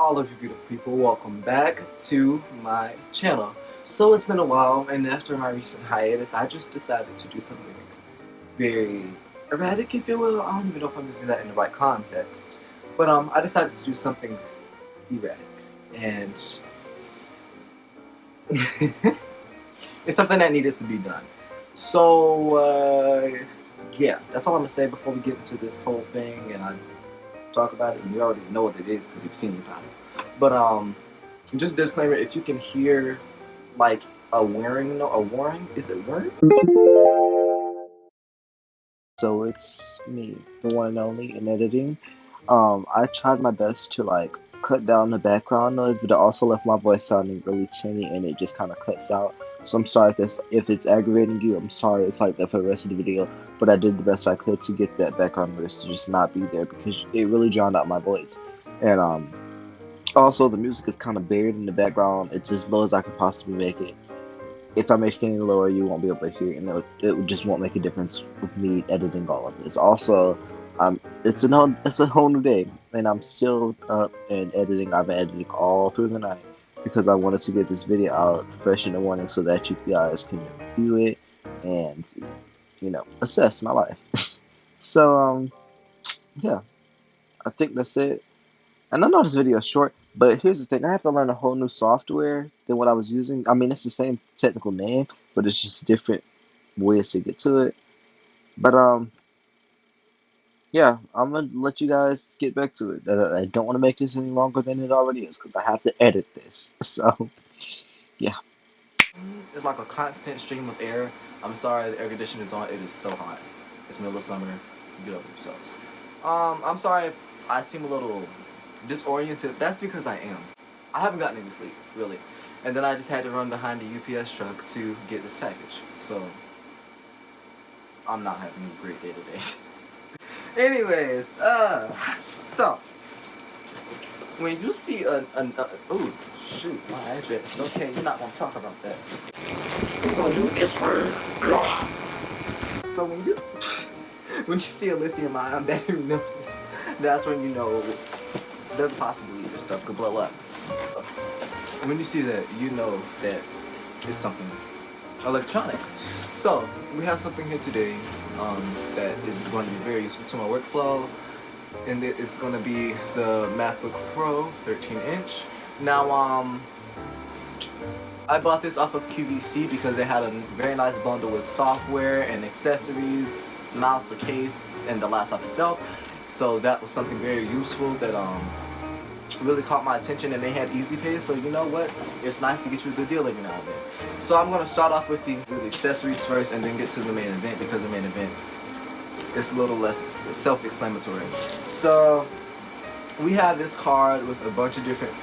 all of you beautiful people, welcome back to my channel. So it's been a while, and after my recent hiatus, I just decided to do something very erratic, if you will. I don't even know if I'm using that in the right context, but I decided to do something erratic, and it's something that needed to be done. So yeah, that's all I'm gonna say before we get into this whole thing, and I talk about it, and you already know what it is because you've seen the title. But just disclaimer: if you can hear like a whirring, is it whirring? So it's me, the one and only, in editing. I tried my best to like cut down the background noise, but it also left my voice sounding really tinny, and it just kind of cuts out. So I'm sorry if it's aggravating you. I'm sorry it's like that for the rest of the video, but I did the best I could to get that background noise to just not be there because it really drowned out my voice. And also the music is kind of buried in the background. It's as low as I could possibly make it. If I make it any lower, you won't be able to hear it, and it just won't make a difference with me editing all of this. Also, it's a whole new day, and I'm still up and editing. I've been editing all through the night because I wanted to get this video out fresh in the morning so that you guys can view it and, you know, assess my life. So, yeah, I think that's it. And I know this video is short, but here's the thing. I have to learn a whole new software than what I was using. I mean, it's the same technical name, but it's just different ways to get to it. But, yeah, I'm going to let you guys get back to it. I don't want to make this any longer than it already is because I have to edit this. So, yeah. It's like a constant stream of air. I'm sorry, the air conditioner is on. It is so hot. It's middle of summer. Get over yourselves. I'm sorry if I seem a little disoriented. That's because I am. I haven't gotten any sleep, really. And then I just had to run behind the UPS truck to get this package. So, I'm not having a great day today. Anyways, so, when you see oh, shoot, my address. Okay, you're not gonna talk about that. We're gonna do this one. So when you see a lithium-ion battery notice, that's when you know there's a possibility your stuff could blow up. When you see that, you know that it's something electronic. So we have something here today that is going to be very useful to my workflow, and it's going to be the MacBook Pro 13-inch. Now I bought this off of QVC because they had a very nice bundle with software and accessories, mouse, a case, and the laptop itself. So that was something very useful that really caught my attention, and they had easy pay, so you know what, it's nice to get you a good deal every now and then. So I'm going to start off with the accessories first and then get to the main event, because the main event is a little less self-explanatory. So we have this card with a bunch of different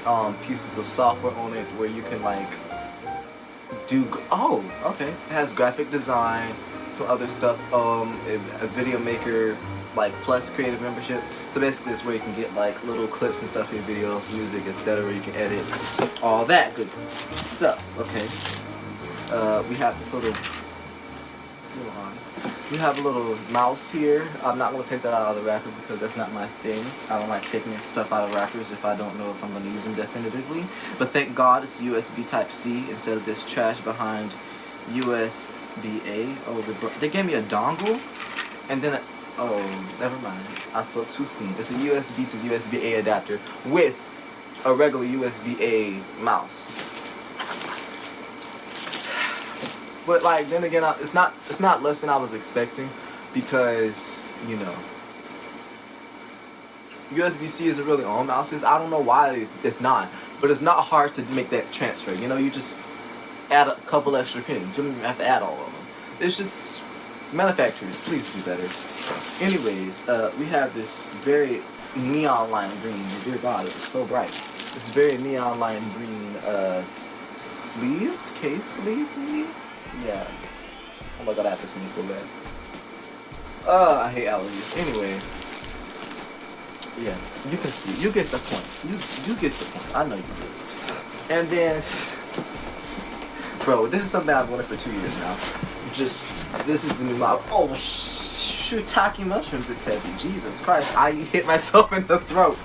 pieces of software on it where you can like do, oh, okay, it has graphic design, some other stuff, a video maker like plus creative membership. So basically it's where you can get like little clips and stuff for your videos, music, etc. You can edit all that good stuff. Okay, we have this little, we have a little mouse here. I'm not going to take that out of the wrapper because that's not my thing. I don't like taking stuff out of wrappers if I don't know if I'm going to use them definitively. But thank God it's USB Type-C instead of this trash behind USB-A. Oh, they gave me a dongle, and then oh, never mind. I spoke too soon. It's a USB to USB-A adapter with a regular USB-A mouse. But like, then again, it's not less than I was expecting, because you know USB-C isn't really on mouses. I don't know why it's not, but it's not hard to make that transfer. You know, you just add a couple extra pins. You don't even have to add all of them. It's just, manufacturers, please do better. Anyways, we have this very neon lime green. Dear God, it's so bright. This very neon lime green case sleeve thingy. Yeah. Oh my God, I have to sneeze so bad. I hate allergies. Anyway, yeah, you can see. You get the point. You get the point. I know you do. And then, bro, this is something I've wanted for 2 years now. This is the new model. Oh, shiitake mushrooms, it's heavy. Jesus Christ, I hit myself in the throat.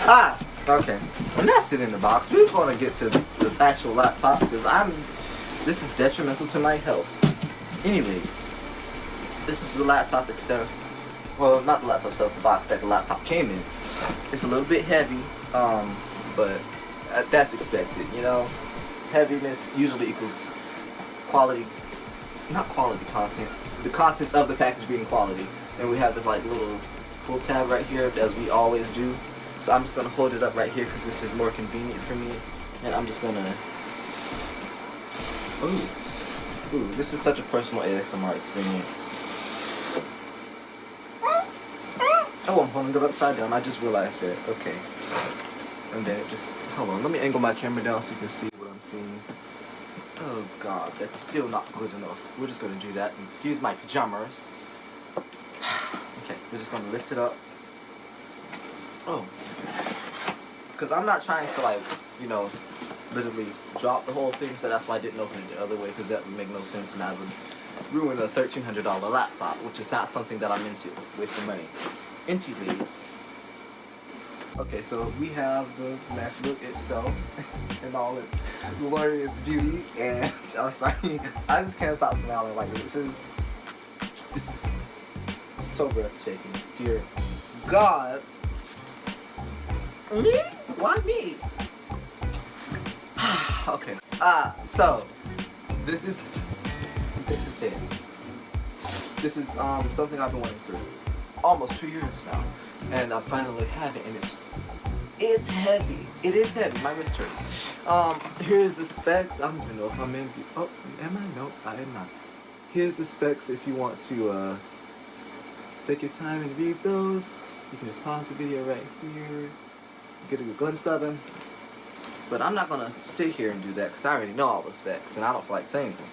Ah! Okay, and that's it in the box. We're gonna get to the actual laptop because this is detrimental to my health. Anyways, this is the laptop itself. Well, not the laptop itself, the box that the laptop came in. It's a little bit heavy, but that's expected, you know. Heaviness usually equals quality, not quality content. The contents of the package being quality. And we have this like little pull tab right here, as we always do. So I'm just gonna hold it up right here because this is more convenient for me. And I'm just gonna, ooh, this is such a personal ASMR experience. Oh, I'm holding it upside down. I just realized that. Okay. And then it just, hold on, let me angle my camera down so you can see what I'm seeing. Oh god, that's still not good enough. We're just gonna do that. And excuse my pajamas. Okay, we're just gonna lift it up. Oh. Because I'm not trying to, like, you know, literally drop the whole thing, so that's why I didn't open it the other way, because that would make no sense, and I would ruin a $1,300 laptop, which is not something that I'm into, wasting money. Anyways. Okay, so we have the MacBook itself in all its glorious beauty, and I'm sorry, I just can't stop smiling. Like, this is so breathtaking. Dear God. Me? Why me? Okay. So this is it. This is something I've been wanting for almost 2 years now, and I finally have it, and it's heavy. It is heavy. My wrist hurts. Here's the specs. I don't even know if I'm in. Oh, am I? Nope, I am not. Here's the specs if you want to take your time and read those. You can just pause the video right here, get a good glimpse of them. But I'm not gonna sit here and do that because I already know all the specs and I don't feel like saying them.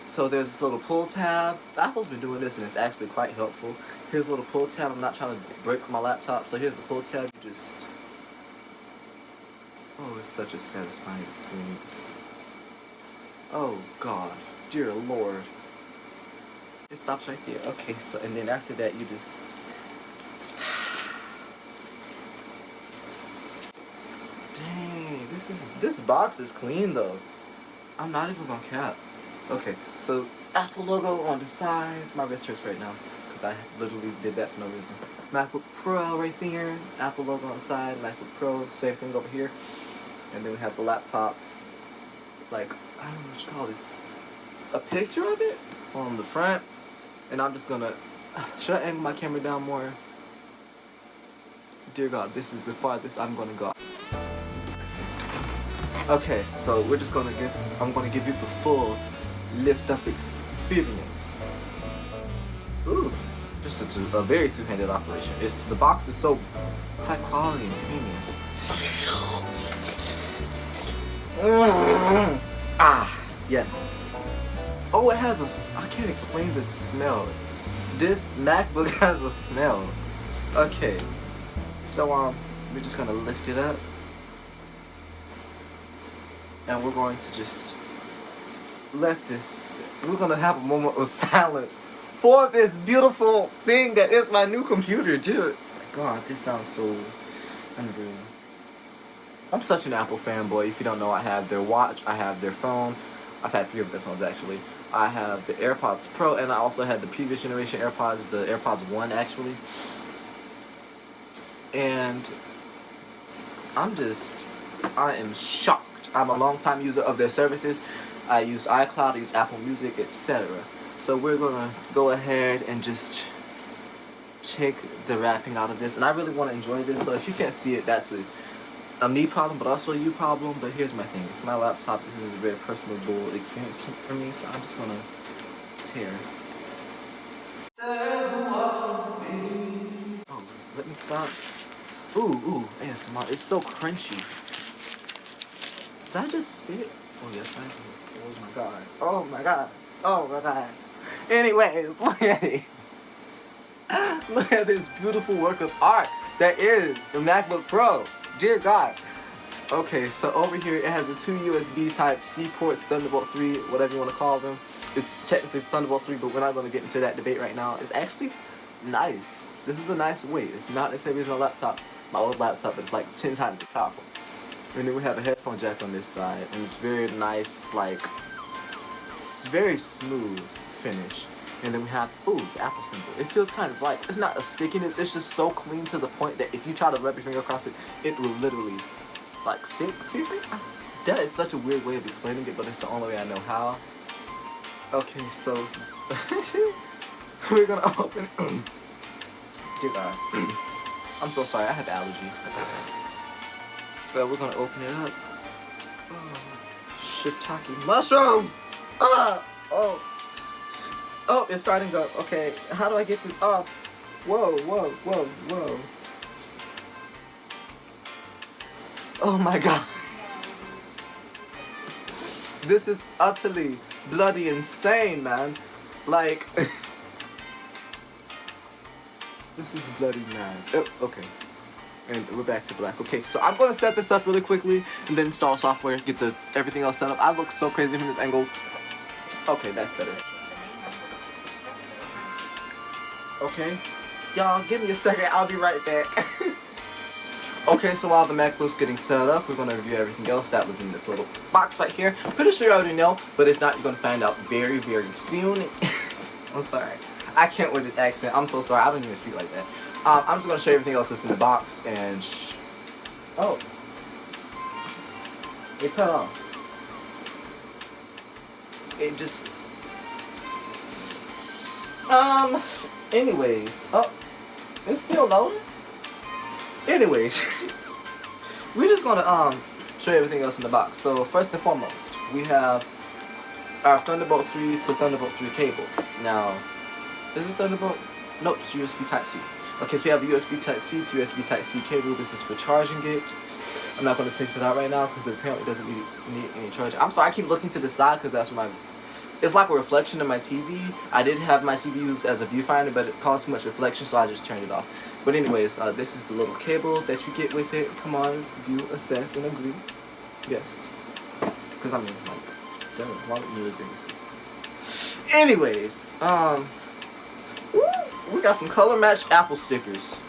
So there's this little pull tab. Apple's been doing this and it's actually quite helpful. Here's a little pull tab. I'm not trying to break my laptop, so here's the pull tab. You just, oh, it's such a satisfying experience. Oh God, dear Lord. It stops right there. Okay, so and then after that you just, dang, this box is clean though. I'm not even gonna cap. Okay, so Apple logo on the side. My wrist hurts right now because I literally did that for no reason. MacBook Pro right there. Apple logo on the side. MacBook Pro, same thing over here. And then we have the laptop. Like, I don't know what you call this. A picture of it on the front. And I'm just gonna, should I angle my camera down more? Dear God, this is the farthest I'm gonna go. Okay, so we're just gonna I'm gonna give you the full lift up experience. Ooh, just a very two-handed operation. The box is so high quality and premium. Yes. Oh, it has I can't explain the smell. This MacBook has a smell. Okay, so we're just gonna lift it up. And we're going to just we're going to have a moment of silence for this beautiful thing that is my new computer. Dude, God, this sounds so unreal. I'm such an Apple fanboy. If you don't know, I have their watch, I have their phone. I've had 3 of their phones actually. I have the AirPods Pro, and I also had the previous generation AirPods, the AirPods 1 actually. And I am shocked. I'm a long-time user of their services. I use iCloud, I use Apple Music, etc. So we're gonna go ahead and just take the wrapping out of this. And I really want to enjoy this, so if you can't see it, that's a me problem, but also a you problem. But here's my thing. It's my laptop. This is a very personable experience for me, so I'm just gonna tear. Oh, let me stop. Ooh, ASMR. It's so crunchy. Did I just spit? Oh, yes, I did. Oh, my God. Oh, my God. Oh, my God. Anyways, look at it. Look at this beautiful work of art that is the MacBook Pro. Dear God. Okay, so over here it has the 2 USB Type-C ports, Thunderbolt 3, whatever you want to call them. It's technically Thunderbolt 3, but we're not going to get into that debate right now. It's actually nice. This is a nice weight. It's not as heavy as my laptop. my old laptop, but it's like 10 times as powerful. And then we have a headphone jack on this side, and it's very nice, like, it's very smooth finish. And then we have, ooh, the Apple symbol. It feels kind of like, it's not a stickiness, it's just so clean to the point that if you try to rub your finger across it, it will literally, like, stick to your finger. That is such a weird way of explaining it, but it's the only way I know how. Okay, so, we're gonna open, dear God, I'm so sorry, I have allergies. So we're gonna open it up. Oh, shiitake mushrooms! Oh, it's starting up. Okay, how do I get this off? Whoa. Oh my God. This is utterly bloody insane, man. Like, this is bloody mad. Oh, okay. And we're back to black. Okay, so I'm gonna set this up really quickly and then install software, get everything else set up. I look so crazy from this angle. Okay, that's better. Okay, y'all give me a second, I'll be right back. Okay, so while the MacBook's getting set up, we're gonna review everything else that was in this little box right here. Pretty sure you already know, but if not, you're gonna find out very, very soon. I'm sorry. I can't with this accent. I'm so sorry. I don't even speak like that. I'm just gonna show you everything else that's in the box and oh, it cut off. It just anyways, oh, it's still loading. Anyways, we're just gonna show you everything else in the box. So first and foremost, we have our Thunderbolt 3 to Thunderbolt 3 cable. Now, is this Thunderbolt? Nope, it's USB Type-C. Okay, so we have a USB Type-C to USB Type-C cable. This is for charging it. I'm not going to take that out right now because it apparently doesn't need any charging. I'm sorry, I keep looking to the side because that's where it's like a reflection of my TV. I did have my TV used as a viewfinder, but it caused too much reflection, so I just turned it off. But anyways, this is the little cable that you get with it. Come on, view, assess, and agree. Yes. Because I mean, like, duh, why would you agree to see? Anyways, we got some color matched Apple stickers.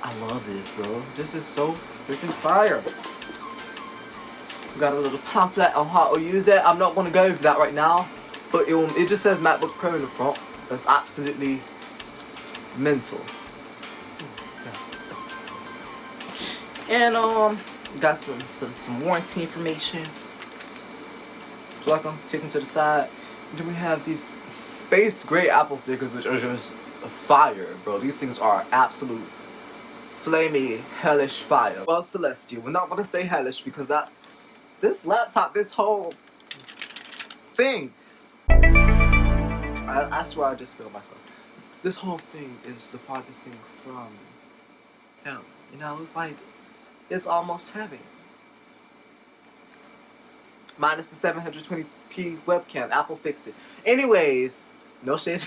I love this, bro. This is so freaking fire. We got a little pamphlet on how to use it. I'm not going to go over that right now, but it just says MacBook Pro in the front. That's absolutely mental. And we got some warranty information. Welcome, take them to the side. And then we have these space gray Apple stickers, which are just fire, bro. These things are absolute flamey, hellish fire. Well, Celestial, we're not gonna say hellish because that's this laptop, this whole thing. I swear I just feel myself. This whole thing is the farthest thing from hell. You know, it's like it's almost heaven. Minus the 720p webcam. Apple fixed it. Anyways, no shade.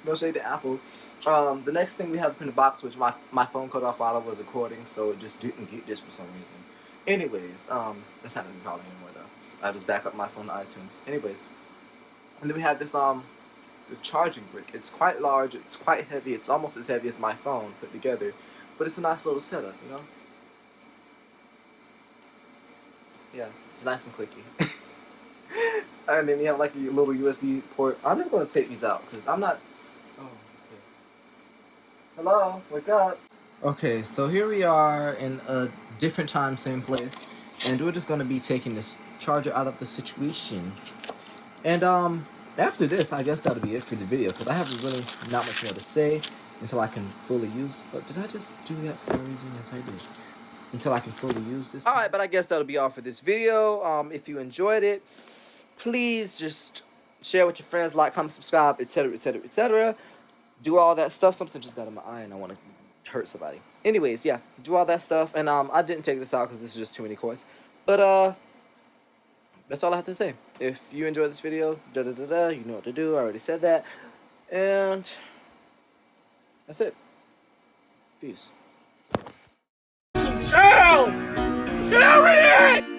No shade to Apple. The next thing we have in the box, which my phone cut off while I was recording, so it just didn't get this for some reason. Anyways, that's not gonna be a problem anymore though. I'll just back up my phone to iTunes. Anyways, and then we have this the charging brick. It's quite large. It's quite heavy. It's almost as heavy as my phone put together, but it's a nice little setup, you know. Yeah, it's nice and clicky. And then you have like a little USB port. I'm just gonna take these out because I'm not. Oh, okay. Hello, wake up. Okay, so here we are in a different time, same place, and we're just gonna be taking this charger out of the situation. And after this, I guess that'll be it for the video because I have really not much more to say until I can fully use. But did I just do that for no reason? Yes, I did. Until I can fully use this. Alright, but I guess that'll be all for this video. If you enjoyed it, please just share with your friends, like, comment, subscribe, etc., etc., etc. Do all that stuff. Something just got in my eye and I want to hurt somebody. Anyways, yeah, do all that stuff. And I didn't take this out because this is just too many cords. But that's all I have to say. If you enjoyed this video, you know what to do. I already said that. And that's it. Peace. Child! Get over here!